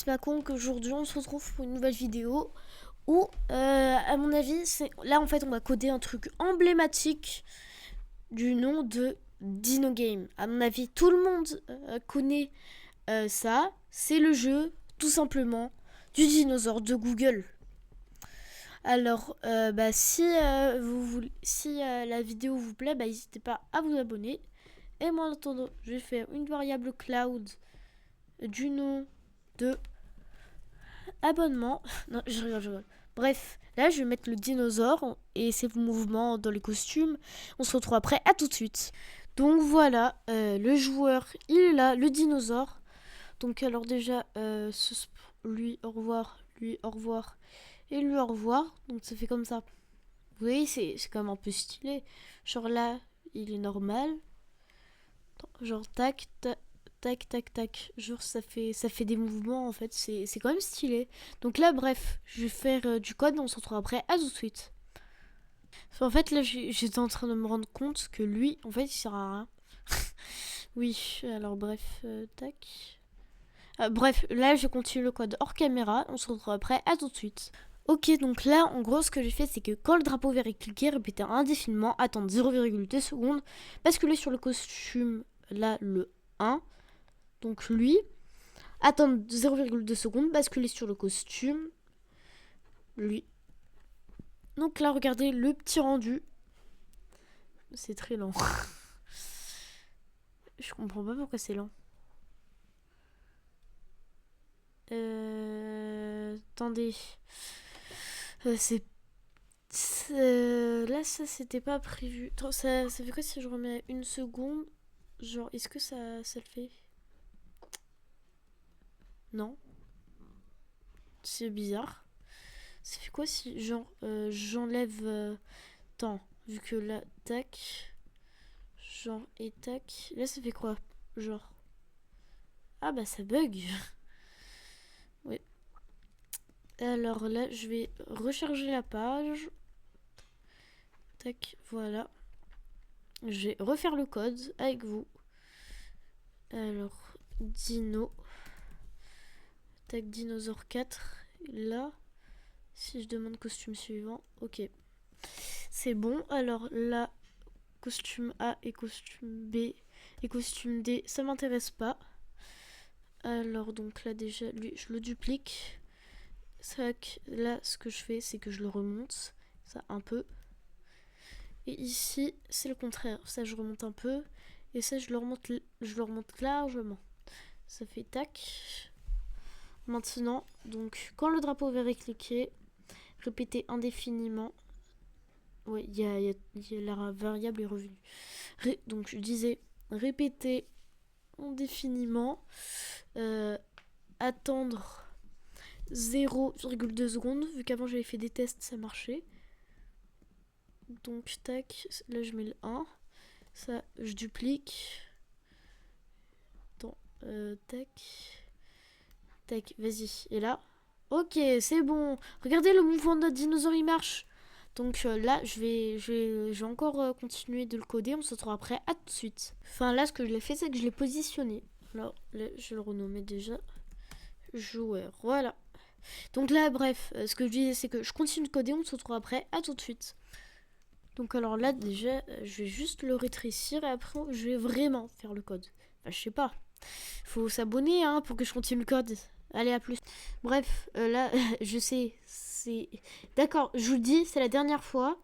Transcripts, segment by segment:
pas con qu'aujourd'hui on se retrouve pour une nouvelle vidéo où, à mon avis, là en fait on va coder un truc emblématique du nom de Dino Game. À mon avis, tout le monde connaît ça. C'est le jeu, tout simplement, du dinosaure de Google. Alors, si la vidéo vous plaît, n'hésitez pas à vous abonner. Et moi, en attendant, je vais faire une variable cloud du nom de abonnement. Non, je rigole. Bref, là, je vais mettre le dinosaure et ses mouvements dans les costumes. On se retrouve après, à tout de suite. Donc voilà, le joueur, il est là, le dinosaure. Donc alors déjà, lui, au revoir, lui, au revoir. Et lui, au revoir. Donc ça fait comme ça. Vous voyez, c'est quand même un peu stylé. Genre là, il est normal. Genre tac, tac, tac, tac, tac. Genre ça fait des mouvements en fait. C'est quand même stylé. Donc là, bref, je vais faire du code. On se retrouve après. À tout de suite. En fait, là, j'étais en train de me rendre compte que lui, en fait, il sert à rien. Oui, alors bref, tac. Bref, là, je continue le code hors caméra. On se retrouve après. À tout de suite. Ok, donc là, en gros, ce que j'ai fait, c'est que quand le drapeau vert est cliqué, répéter indéfiniment, attendre 0,2 secondes, basculer sur le costume, là, le 1, donc lui, attendre 0,2 secondes, basculer sur le costume, lui. Donc là, regardez le petit rendu. C'est très lent. Je comprends pas pourquoi c'est lent. Attendez. Là, ça, c'était pas prévu. Ça fait quoi si je remets une seconde? Genre, est-ce que ça le fait? Non. C'est bizarre. Ça fait quoi si, genre, j'enlève... Attends, vu que là, tac... Genre, et tac... Là, ça fait quoi? Genre... Ah bah, ça bug. Oui. Alors là, je vais recharger la page. Tac, voilà. Je vais refaire le code avec vous. Alors, Dino. Tac, dinosaure 4. Là, si je demande costume suivant, ok. C'est bon. Alors là, costume A et costume B et costume D, ça m'intéresse pas. Alors donc là déjà, lui, je le duplique. Tac, là, ce que je fais, c'est que je le remonte. Ça, un peu. Et ici, c'est le contraire. Ça, je remonte un peu. Et ça, je le remonte largement. Ça fait tac. Maintenant, donc, quand le drapeau vert est cliqué, répétez indéfiniment. Ouais, la variable est revenue. Donc, je disais, répéter indéfiniment. Attendre 0,2 secondes. Vu qu'avant, j'avais fait des tests, ça marchait. Donc, tac. Là, je mets le 1. Ça, je duplique. Attends, tac. Tac, vas-y. Et là, ok, c'est bon. Regardez, le mouvement de notre dinosaure, il marche. Donc là, je vais encore continuer de le coder. On se retrouve après. À tout de suite. Enfin, là, ce que je l'ai fait, c'est que je l'ai positionné. Alors, là, je le renommais déjà. Joueur, voilà. Donc là, bref, ce que je disais, c'est que je continue de coder. On se retrouve après. À tout de suite. Donc alors là, déjà, je vais juste le rétrécir. Et après, je vais vraiment faire le code. Enfin, je sais pas. Faut s'abonner hein, pour que je continue le code. Allez, à plus. Bref, là, je sais, c'est... D'accord, je vous le dis, c'est la dernière fois.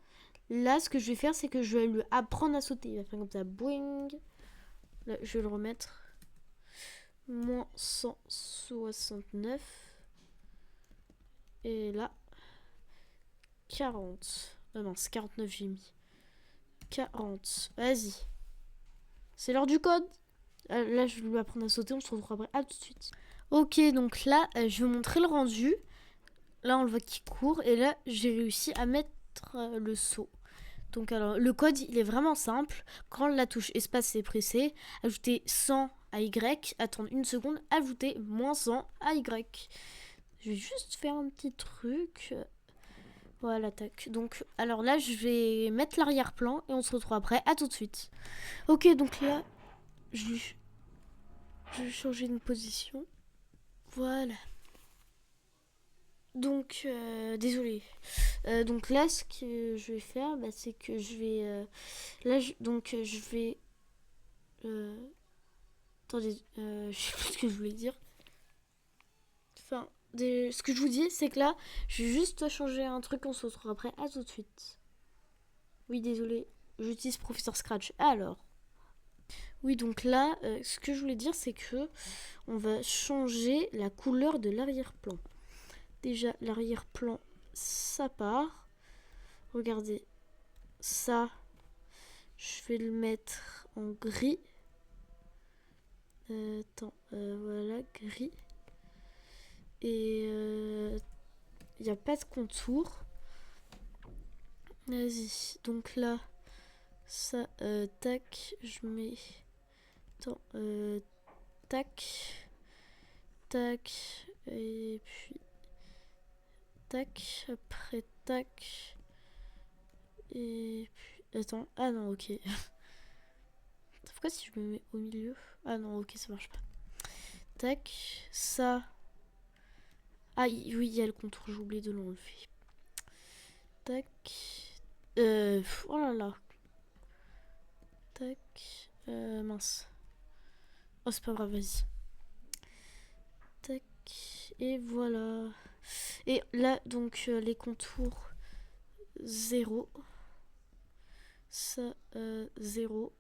Là, ce que je vais faire, c'est que je vais lui apprendre à sauter. Il va faire comme ça, boing. Là, je vais le remettre. Moins 169. Et là, 40. Non, c'est 49 j'ai mis. 40. Vas-y. C'est l'heure du code. Là, je vais lui apprendre à sauter. On se retrouve après. À tout de suite. Ok, donc là, je vais vous montrer le rendu. Là, on le voit qui court. Et là, j'ai réussi à mettre le saut. Donc, alors, le code, il est vraiment simple. Quand la touche espace est pressée, ajoutez 100 à Y, attendre une seconde, ajouter moins 100 à Y. Je vais juste faire un petit truc. Voilà, tac. Donc, alors là, je vais mettre l'arrière-plan et on se retrouve après. À tout de suite. Ok, donc là, je vais changer de position. Voilà. Donc, désolé. Donc là, ce que je vais faire, bah, c'est que je vais... là, je vais... attendez, je sais plus ce que je voulais dire. Enfin, ce que je vous dis, c'est que là, je vais juste changer un truc, on se retrouve après. À tout de suite. Oui, désolé, j'utilise Professeur Scratch. Alors, oui, donc là, ce que je voulais dire, c'est que on va changer la couleur de l'arrière-plan. Déjà, l'arrière-plan, ça part. Regardez, ça, je vais le mettre en gris. Voilà, gris. Et il n'y a pas de contour. Vas-y, donc là, ça, tac, je mets... Attends, tac, tac, et puis tac, après tac, et puis... Attends, ah non, ok. Pourquoi si je me mets au milieu? Ah non, ok, ça marche pas. Tac, ça... Ah oui, il y a le contour, j'ai oublié de l'enlever. Tac. Oh là là. Tac. Mince. Oh, c'est pas grave, vas-y. Tac. Et voilà. Et là, donc, les contours 0. Ça, 0.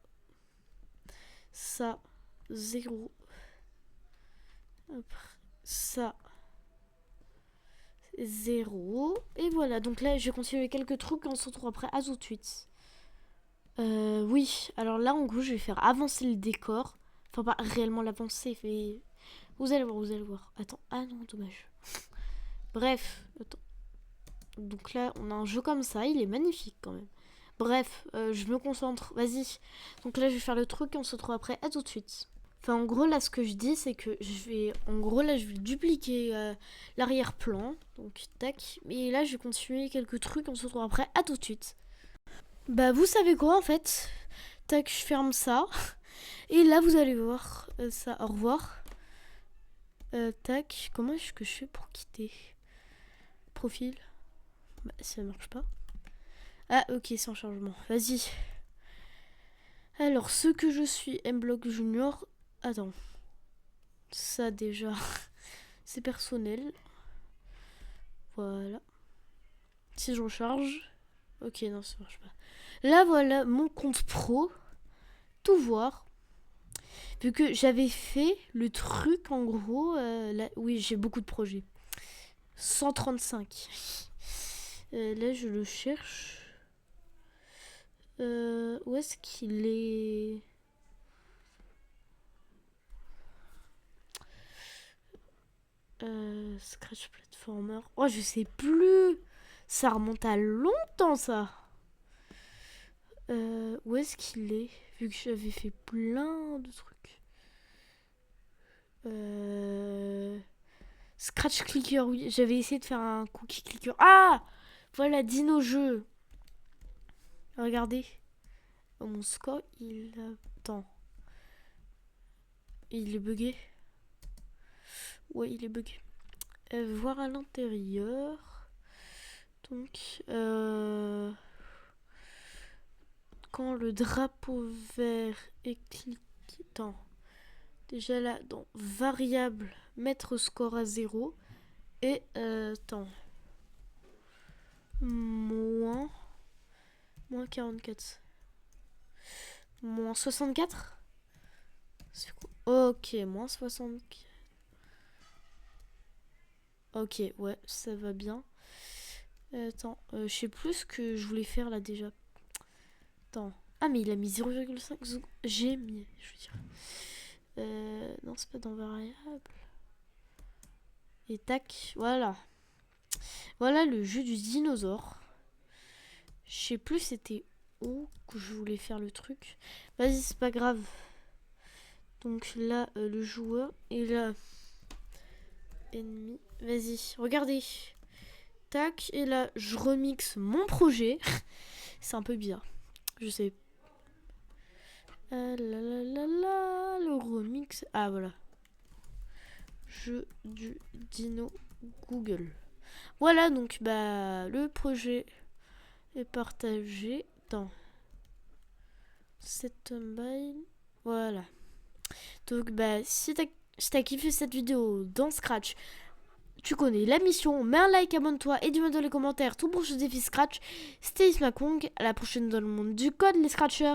Ça, 0. Après, ça, 0. Et voilà, donc là, je vais continuer quelques trucs, on se retrouve après. À tout de suite. Oui, alors là, en gros, je vais faire avancer le décor. Enfin, pas réellement l'avancer, mais... Vous allez voir, vous allez voir. Attends, ah non, dommage. Bref, attends. Donc là, on a un jeu comme ça, il est magnifique quand même. Bref, je me concentre, vas-y. Donc là, je vais faire le truc et on se retrouve après. À tout de suite. Enfin, en gros, là, ce que je dis, c'est que je vais... En gros, là, je vais dupliquer l'arrière-plan. Donc, tac. Et là, je vais continuer quelques trucs, on se retrouve après. À tout de suite. Bah, vous savez quoi, en fait? Tac, je ferme ça. Et là, vous allez voir ça. Au revoir. Tac. Comment est-ce que je fais pour quitter? Profil. Bah, ça marche pas. Ah, ok, sans changement. Vas-y. Alors, ce que je suis, M-Block Junior. Attends. Ça, déjà, c'est personnel. Voilà. Si je recharge. Ok, non, ça marche pas. Là, voilà mon compte pro. Tout voir. Vu que j'avais fait le truc, en gros. Là, oui, j'ai beaucoup de projets. 135. Là, je le cherche. Où est-ce qu'il est? Scratch Platformer. Oh, je sais plus. Ça remonte à longtemps, ça. Où est-ce qu'il est? Vu que j'avais fait plein de trucs. Scratch Clicker, oui. J'avais essayé de faire un cookie clicker. Ah! Voilà, Dino Jeu. Regardez. Oh, mon score, il... Attends. Il est bugué. Ouais, il est bugué. Voir à l'intérieur. Donc, quand le drapeau vert est cliqué... Attends. Déjà là, dans variable, mettre score à 0. Et, attends. Moins 44. Moins 64. C'est quoi? Ok, moins 64. Ok, ouais, ça va bien. Attends, je sais plus ce que je voulais faire là déjà. Attends. Ah, mais il a mis 0,5 secondes. J'ai mis, je veux dire. Non, c'est pas dans variable. Et tac, voilà. Voilà le jeu du dinosaure. Je sais plus c'était où que je voulais faire le truc. Vas-y, c'est pas grave. Donc là, le joueur. Et là, ennemi. Vas-y, regardez. Tac, et là, je remixe mon projet. C'est un peu bizarre. Je sais. Ah là là là là, le remix. Ah voilà. Jeu du dino Google. Voilà, donc bah le projet est partagé dans cette timeline. Voilà. Donc bah si t'as kiffé cette vidéo dans Scratch, tu connais la mission, mets un like, abonne-toi et dis-moi dans les commentaires tout pour ce défi Scratch. C'était Ismakong, à la prochaine dans le monde du code les Scratchers.